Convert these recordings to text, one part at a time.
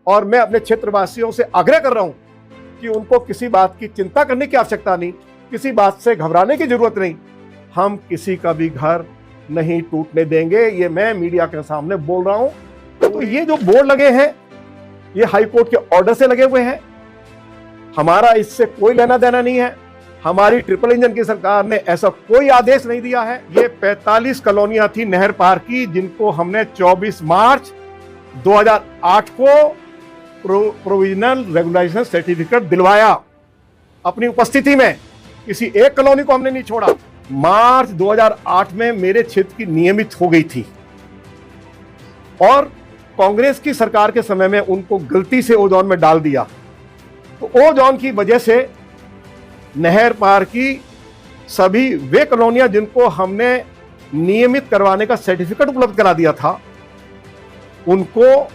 और मैं अपने क्षेत्रवासियों से आग्रह कर रहा हूं कि उनको किसी बात की चिंता करने की आवश्यकता नहीं, किसी बात से घबराने की जरूरत नहीं। हम किसी का भी घर नहीं टूटने देंगे, ये मैं मीडिया के सामने बोल रहा हूं। तो ये जो बोर्ड लगे हैं, ये हाई कोर्ट के ऑर्डर से लगे हुए हैं, हमारा इससे कोई लेना देना नहीं है। हमारी ट्रिपल इंजन की सरकार ने ऐसा कोई आदेश नहीं दिया है। ये 45 कॉलोनियां थी नहर पार की, जिनको हमने 24 मार्च 2008 को प्रोविजनल रेगुलेशन सर्टिफिकेट दिलवाया अपनी उपस्थिति में। किसी एक कॉलोनी को हमने नहीं छोड़ा। मार्च 2008 में मेरे क्षेत्र की नियमित हो गई थी और कांग्रेस की सरकार के समय में उनको गलती से ओ जोन में डाल दिया। तो ओ जोन की वजह से नहर पार की सभी वे कॉलोनियां जिनको हमने नियमित करवाने का सर्टिफिकेट उपलब्ध करा दिया था, उनको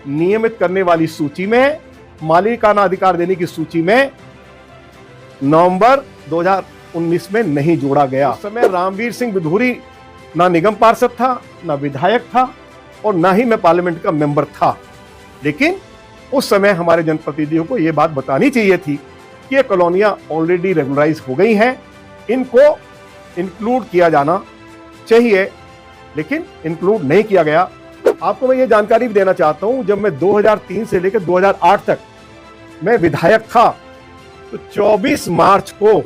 नियमित करने वाली सूची में, मालिकाना अधिकार देने की सूची में नवंबर 2019 में नहीं जोड़ा गया। उस समय रामवीर सिंह बिधूरी ना निगम पार्षद था, ना विधायक था और ना ही मैं पार्लियामेंट का मेंबर था। लेकिन उस समय हमारे जनप्रतिनिधियों को यह बात बतानी चाहिए थी कि ये कॉलोनियां ऑलरेडी रेगुलराइज हो गई हैं, इनको इंक्लूड किया जाना चाहिए, लेकिन इंक्लूड नहीं किया गया। आपको मैं ये जानकारी भी देना चाहता हूं, जब मैं 2003 से लेकर 2008 तक मैं विधायक था, तो 24 मार्च को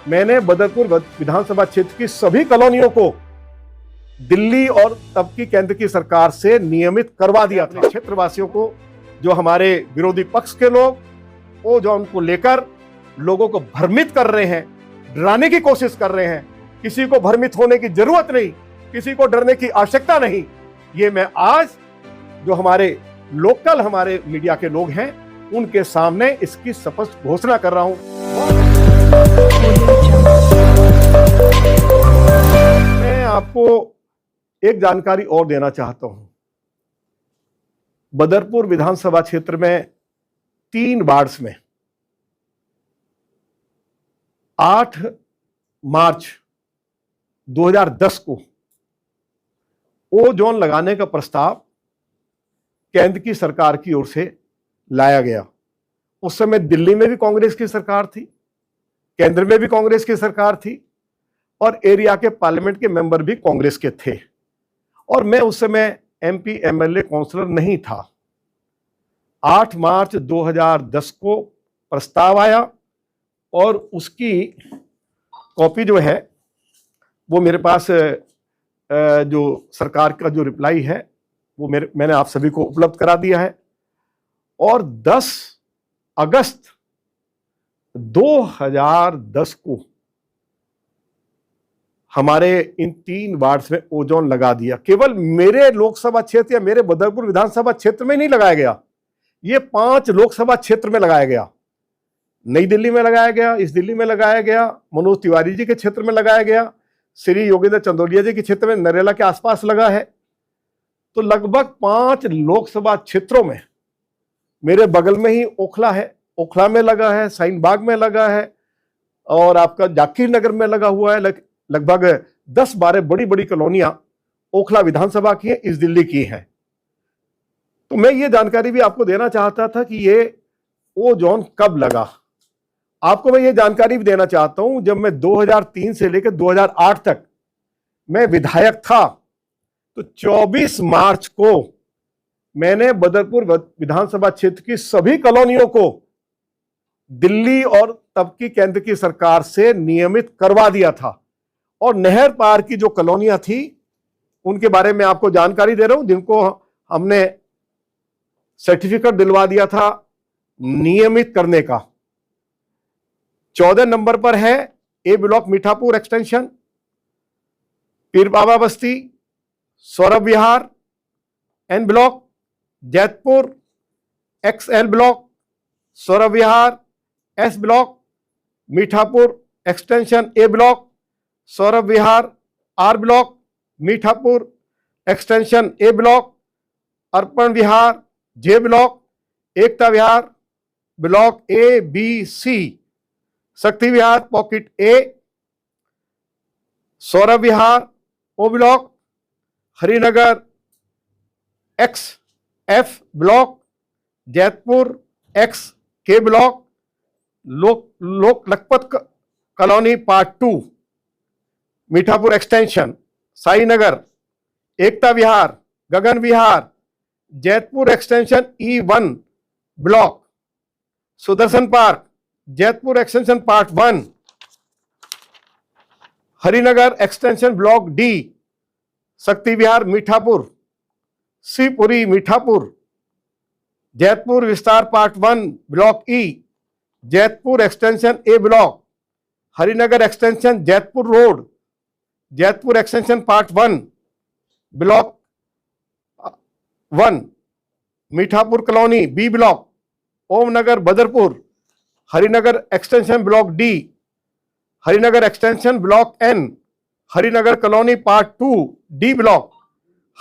मैंने बदरपुर विधानसभा क्षेत्र की सभी कॉलोनियों को दिल्ली और तब की केंद्र की सरकार से नियमित करवा दिया था। क्षेत्रवासियों को, जो हमारे विरोधी पक्ष के लोग वो जो उनको लेकर लोगों को भ्रमित कर रहे हैं, डराने की कोशिश कर रहे हैं, किसी को भ्रमित होने की जरूरत नहीं, किसी को डरने की आवश्यकता नहीं। ये मैं आज जो हमारे लोकल हमारे मीडिया के लोग हैं उनके सामने इसकी स्पष्ट घोषणा कर रहा हूं। मैं आपको एक जानकारी और देना चाहता हूं। बदरपुर विधानसभा क्षेत्र में 3 वार्ड्स में 8 मार्च 2010 को ओ जोन लगाने का प्रस्ताव केंद्र की सरकार की ओर से लाया गया। उस समय दिल्ली में भी कांग्रेस की सरकार थी, केंद्र में भी कांग्रेस की सरकार थी और एरिया के पार्लियामेंट के मेंबर भी कांग्रेस के थे और मैं उस समय एमपी एमएलए काउंसलर नहीं था। 8 मार्च 2010 को प्रस्ताव आया और उसकी कॉपी जो है वो मेरे पास जो सरकार का जो रिप्लाई है वो मैंने आप सभी को उपलब्ध करा दिया है। और 10 अगस्त 2010 को हमारे इन 3 वार्ड्स में ओजोन लगा दिया। केवल मेरे लोकसभा क्षेत्र या मेरे बदरपुर विधानसभा क्षेत्र में नहीं लगाया गया, ये 5 लोकसभा क्षेत्र में लगाया गया। नई दिल्ली में लगाया गया, इस दिल्ली में लगाया गया, मनोज तिवारी जी के क्षेत्र में लगाया गया, श्री योगेंद्र चंदोलिया जी के क्षेत्र में नरेला के आसपास लगा है। तो लगभग 5 लोकसभा क्षेत्रों में, मेरे बगल में ही ओखला है, ओखला में लगा है, साइन बाग में लगा है और आपका जाकिर नगर में लगा हुआ है। लगभग 10-12 बड़ी बड़ी कॉलोनियां ओखला विधानसभा की है, इस दिल्ली की हैं। तो मैं ये जानकारी भी आपको देना चाहता था कि ये ओ जोन कब लगा। आपको मैं ये जानकारी भी देना चाहता हूं, जब मैं 2003 से लेकर 2008 तक मैं विधायक था, तो 24 मार्च को मैंने बदरपुर विधानसभा क्षेत्र की सभी कॉलोनियों को दिल्ली और तब की केंद्र की सरकार से नियमित करवा दिया था। और नहर पार की जो कॉलोनियां थी उनके बारे में आपको जानकारी दे रहा हूं, जिनको हमने सर्टिफिकेट दिलवा दिया था नियमित करने का। 14 नंबर पर है ए block Mithapur extension, Peer Baba Basti, Saurabh Vihar, N block Jaitpur, XL block Saurabh Vihar, S block Mithapur extension, A block Saurabh Vihar, R block Mithapur extension, A block Arpan Vihar, J block Ekta Vihar, block A B C, Shakti Vihar pocket A, Saurabh Vihar O block, Harinagar X F block, Jaitpur X K block, Lok Lakhpat colony part 2, Mithapur extension, Sai Nagar, Ekta Vihar, Gagan Vihar, Jaitpur extension E1 block, Sudarshan park, Jaitpur extension part 1, Harinagar extension block D, शक्ति विहार मीठापुर, शिवपुरी मीठापुर, जैतपुर विस्तार part 1 block E, Jaitpur extension A block, Harinagar extension Jaitpur road, Jaitpur extension part 1 block 1, Mithapur colony B block, Om Nagar Badarpur, Harinagar extension block D, Harinagar extension block N, Harinagar colony part 2 D block,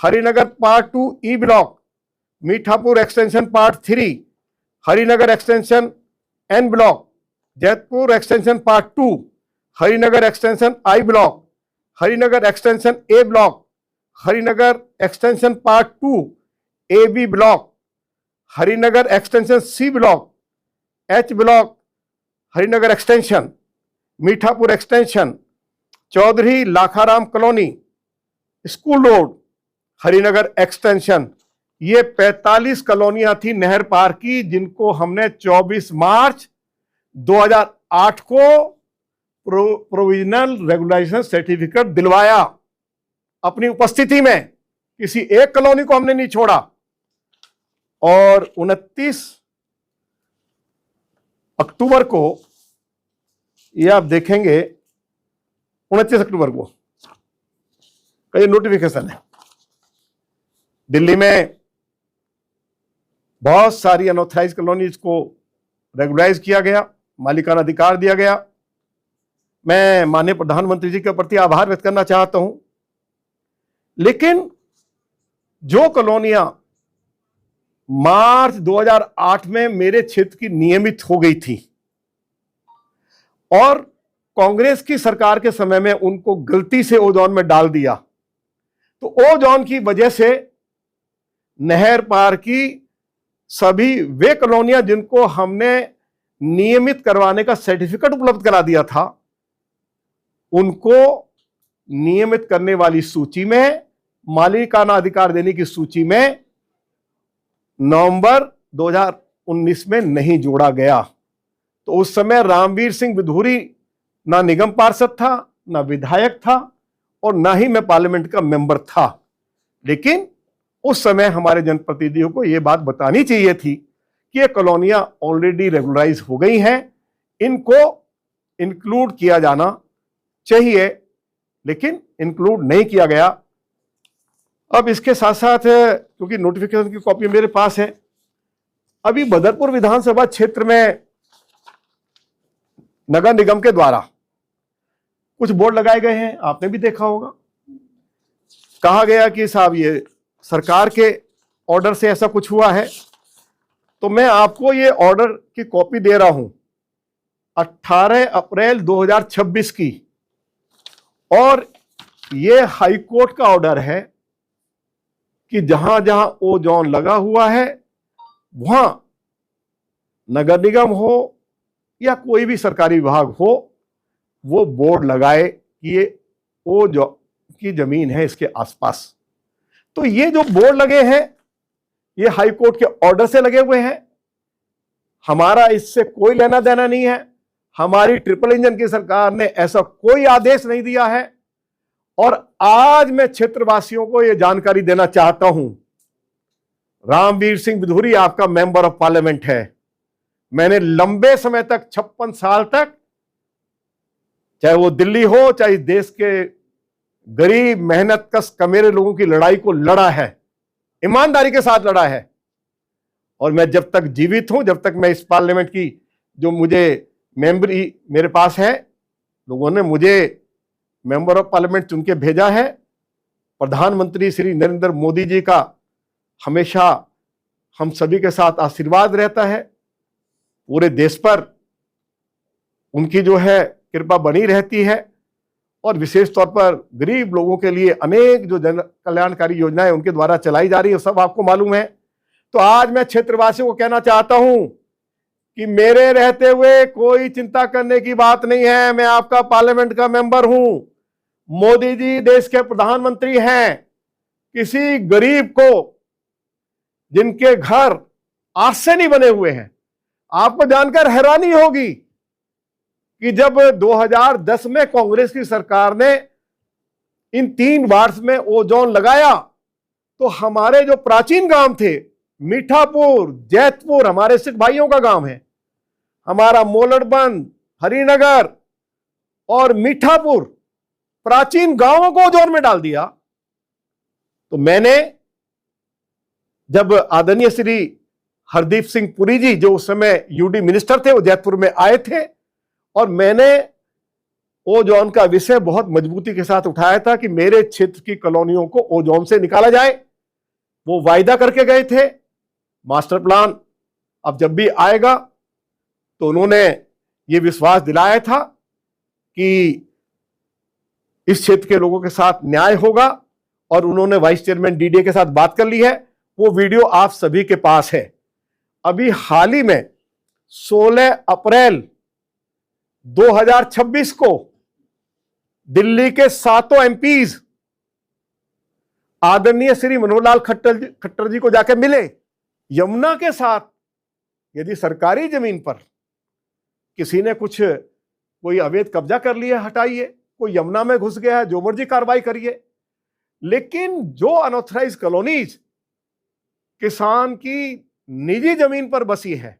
Harinagar part 2 E block, Mithapur extension part 3, Harinagar extension N block, Jaitpur extension part 2, Harinagar extension I block, Harinagar extension A block, Harinagar extension part 2 AB block, Harinagar extension C block, H block, Harinagar extension, Mithapur extension, Chaudhary Lakharam colony, school road, Harinagar extension. ये 45 कॉलोनियां थी नहर पार की, जिनको हमने 24 मार्च 2008 को provisional regularisation certificate दिलवाया अपनी उपस्थिति में। किसी एक कॉलोनी को हमने नहीं छोड़ा। और 29 अक्टूबर को, ये आप देखेंगे 29 अक्टूबर को कई नोटिफिकेशन है, दिल्ली में बहुत सारी अनऑथराइज कॉलोनीज को रेगुलाइज किया गया, मालिकाना अधिकार दिया गया। मैं माननीय प्रधानमंत्री जी के प्रति आभार व्यक्त करना चाहता हूं। लेकिन जो कॉलोनियां मार्च 2008 में मेरे क्षेत्र की नियमित हो गई थी और कांग्रेस की सरकार के समय में उनको गलती से ओ जोन में डाल दिया, तो ओ जोन की वजह से नहर पार की सभी वे कॉलोनियां जिनको हमने नियमित करवाने का सर्टिफिकेट उपलब्ध करा दिया था, उनको नियमित करने वाली सूची में, मालिकाना अधिकार देने की सूची में नवंबर 2019 में नहीं जोड़ा गया। तो उस समय रामवीर सिंह विधूरी ना निगम पार्षद था, ना विधायक था और ना ही मैं पार्लियामेंट का मेंबर था। लेकिन उस समय हमारे जनप्रतिनिधियों को यह बात बतानी चाहिए थी कि ये कॉलोनियां ऑलरेडी रेगुलराइज हो गई हैं, इनको इंक्लूड किया जाना चाहिए, लेकिन इंक्लूड नहीं किया गया। अब इसके साथ साथ, क्योंकि नोटिफिकेशन की कॉपी मेरे पास है, अभी बदरपुर विधानसभा क्षेत्र में नगर निगम के द्वारा कुछ बोर्ड लगाए गए हैं, आपने भी देखा होगा। कहा गया कि साहब ये सरकार के ऑर्डर से ऐसा कुछ हुआ है। तो मैं आपको ये ऑर्डर की कॉपी दे रहा हूं 18 अप्रैल 2026 की, और ये हाई कोर्ट का ऑर्डर है कि जहां जहां ओ जोन लगा हुआ है वहां नगर निगम हो या कोई भी सरकारी विभाग हो, वो बोर्ड लगाए कि ये ओ जो की जमीन है इसके आसपास। तो ये जो बोर्ड लगे हैं ये हाई कोर्ट के ऑर्डर से लगे हुए हैं, हमारा इससे कोई लेना देना नहीं है। हमारी ट्रिपल इंजन की सरकार ने ऐसा कोई आदेश नहीं दिया है। और आज मैं क्षेत्रवासियों को यह जानकारी देना चाहता हूं, रामवीर सिंह विधूरी आपका मेंबर ऑफ पार्लियामेंट है। मैंने लंबे समय तक 56 साल तक, चाहे वो दिल्ली हो चाहे देश के गरीब मेहनत कश कमेरे लोगों की लड़ाई को लड़ा है, ईमानदारी के साथ लड़ा है। और मैं जब तक जीवित हूं, जब तक मैं इस पार्लियामेंट की जो मुझे मेंबरी मेरे पास है, लोगों ने मुझे मेंबर ऑफ पार्लियामेंट चुन के भेजा है। प्रधानमंत्री श्री नरेंद्र मोदी जी का हमेशा हम सभी के साथ आशीर्वाद रहता है, पूरे देश पर उनकी जो है कृपा बनी रहती है, और विशेष तौर पर गरीब लोगों के लिए अनेक जो जन कल्याणकारी योजनाएं उनके द्वारा चलाई जा रही है सब आपको मालूम है। तो आज मैं क्षेत्रवासियों को कहना चाहता हूं कि मेरे रहते हुए कोई चिंता करने की बात नहीं है। मैं आपका पार्लियामेंट का मेंबर हूं। मोदी जी देश के प्रधानमंत्री हैं। किसी गरीब को, जिनके घर आज से नहीं बने हुए हैं, आपको जानकर हैरानी होगी कि जब 2010 में कांग्रेस की सरकार ने इन 3 वार्ड्स में ओजोन लगाया तो हमारे जो प्राचीन गांव थे, मीठापुर, जैतपुर हमारे सिख भाइयों का गांव है, हमारा मोलड़बंद, हरिनगर और मीठापुर, प्राचीन गांवों को ओजोन में डाल दिया। तो मैंने, जब आदरणीय श्री हरदीप सिंह पुरी जी, जो उस समय यूडी मिनिस्टर थे, वो जैतपुर में आए थे और मैंने ओजोन का विषय बहुत मजबूती के साथ उठाया था कि मेरे क्षेत्र की कॉलोनियों को ओजोन से निकाला जाए। वो वायदा करके गए थे। मास्टर प्लान अब जब भी आएगा तो उन्होंने ये विश्वास दिलाया था कि इस क्षेत्र के लोगों के साथ न्याय होगा और उन्होंने वाइस चेयरमैन डीडीए के साथ बात कर ली है। वो वीडियो आप सभी के पास है। अभी हाल ही में 16 अप्रैल 2026 को दिल्ली के 7 एमपीज आदरणीय श्री मनोहर लाल खट्टर जी को जाकर मिले। यमुना के साथ यदि सरकारी जमीन पर किसी ने कोई अवैध कब्जा कर लिया, हटाइए। कोई यमुना में घुस गया है, जो मर्जी कार्रवाई करिए। लेकिन जो अनऑथराइज कॉलोनीज किसान की निजी जमीन पर बसी है,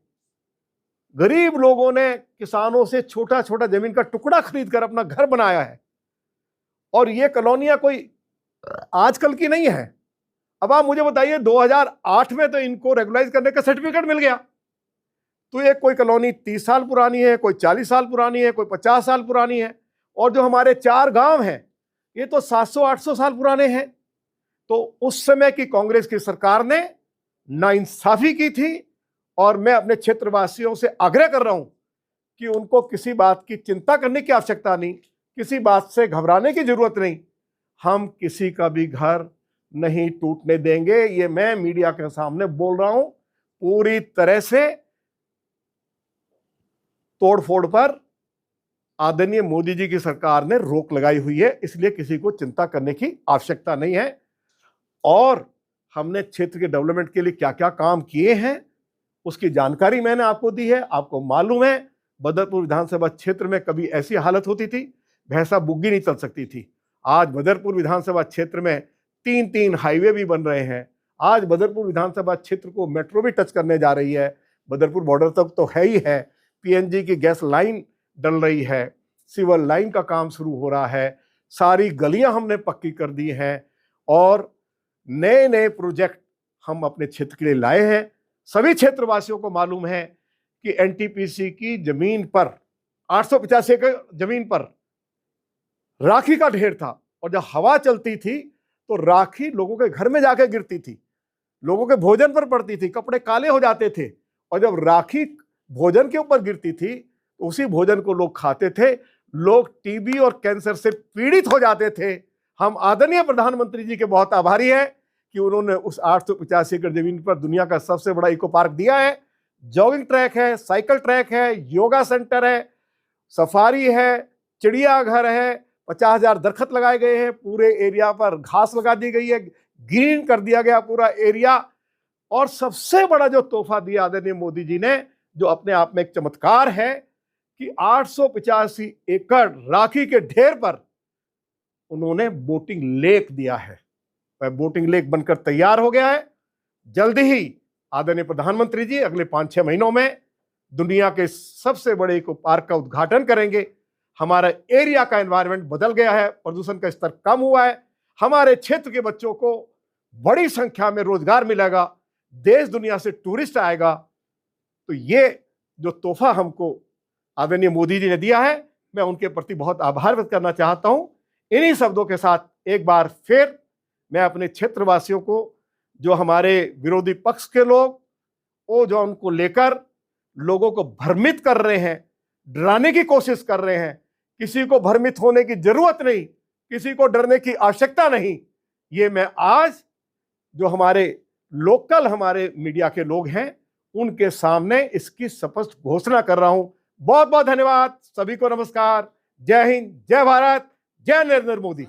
गरीब लोगों ने किसानों से छोटा छोटा जमीन का टुकड़ा खरीद कर अपना घर बनाया है, और ये कॉलोनियां कोई आजकल की नहीं है। अब आप मुझे बताइए, 2008 में तो इनको रेगुलाइज करने का सर्टिफिकेट मिल गया। तो ये कोई कॉलोनी 30 साल पुरानी है, कोई 40 साल पुरानी है, कोई 50 साल पुरानी है, और जो हमारे 4 गांव हैं ये तो 700-800 साल पुराने हैं। तो उस समय की कांग्रेस की सरकार ने नाइंसाफी की थी, और मैं अपने क्षेत्रवासियों से आग्रह कर रहा हूं कि उनको किसी बात की चिंता करने की आवश्यकता नहीं, किसी बात से घबराने की जरूरत नहीं। हम किसी का भी घर नहीं टूटने देंगे। ये मैं मीडिया के सामने बोल रहा हूं। पूरी तरह से तोड़फोड़ पर आदरणीय मोदी जी की सरकार ने रोक लगाई हुई है, इसलिए किसी को चिंता करने की आवश्यकता नहीं है। और हमने क्षेत्र के डेवलपमेंट के लिए क्या क्या काम किए हैं उसकी जानकारी मैंने आपको दी है। आपको मालूम है, बदरपुर विधानसभा क्षेत्र में कभी ऐसी हालत होती थी, भैंसा बुग्गी नहीं चल सकती थी। आज बदरपुर विधानसभा क्षेत्र में 3-3 हाईवे भी बन रहे हैं। आज बदरपुर विधानसभा क्षेत्र को मेट्रो भी टच करने जा रही है। बदरपुर बॉर्डर तक तो है ही है। पीएनजी की गैस लाइन डल रही है, सिविल लाइन का काम शुरू हो रहा है, सारी गलियां हमने पक्की कर दी हैं, और नए नए प्रोजेक्ट हम अपने क्षेत्र के लिए लाए हैं। सभी क्षेत्रवासियों को मालूम है कि एनटीपीसी की जमीन पर 885 एकड़ जमीन पर राखी का ढेर था, और जब हवा चलती थी तो राखी लोगों के घर में जाकर गिरती थी, लोगों के भोजन पर पड़ती थी, कपड़े काले हो जाते थे। और जब राखी भोजन के ऊपर गिरती थी तो उसी भोजन को लोग खाते थे। लोग टीबी और कैंसर से पीड़ित हो जाते थे। हम आदरणीय प्रधानमंत्री जी के बहुत आभारी हैं कि उन्होंने उस 885 एकड़ जमीन पर दुनिया का सबसे बड़ा इको पार्क दिया है। जॉगिंग ट्रैक है, साइकिल ट्रैक है, योगा सेंटर है, सफारी है, चिड़ियाघर है, 50,000 दरख्त लगाए गए हैं, पूरे एरिया पर घास लगा दी गई है, ग्रीन कर दिया गया पूरा एरिया। और सबसे बड़ा जो तोहफा दिया आदरणीय मोदी जी ने, जो अपने आप में एक चमत्कार है, कि 885 एकड़ राखी के ढेर पर उन्होंने बोटिंग लेक दिया है। वह बोटिंग लेक बनकर तैयार हो गया है। जल्दी ही आदरणीय प्रधानमंत्री जी अगले 5-6 महीनों में दुनिया के सबसे बड़े इको पार्क का उद्घाटन करेंगे। हमारा एरिया का एनवायरनमेंट बदल गया है, प्रदूषण का स्तर कम हुआ है, हमारे क्षेत्र के बच्चों को बड़ी संख्या में रोजगार मिलेगा, देश दुनिया से टूरिस्ट आएगा। तो ये जो तोहफा हमको आदरणीय मोदी जी ने दिया है, मैं उनके प्रति बहुत आभार व्यक्त करना चाहता हूं। इन्हीं शब्दों के साथ एक बार फिर मैं अपने क्षेत्रवासियों को, जो हमारे विरोधी पक्ष के लोग ओजोन को लेकर लोगों को भ्रमित कर रहे हैं, डराने की कोशिश कर रहे हैं, किसी को भ्रमित होने की जरूरत नहीं, किसी को डरने की आवश्यकता नहीं। ये मैं आज जो हमारे लोकल हमारे मीडिया के लोग हैं, उनके सामने इसकी स्पष्ट घोषणा कर रहा हूं। बहुत बहुत धन्यवाद, सभी को नमस्कार, जय हिंद, जय भारत, जय नरेंद्र मोदी।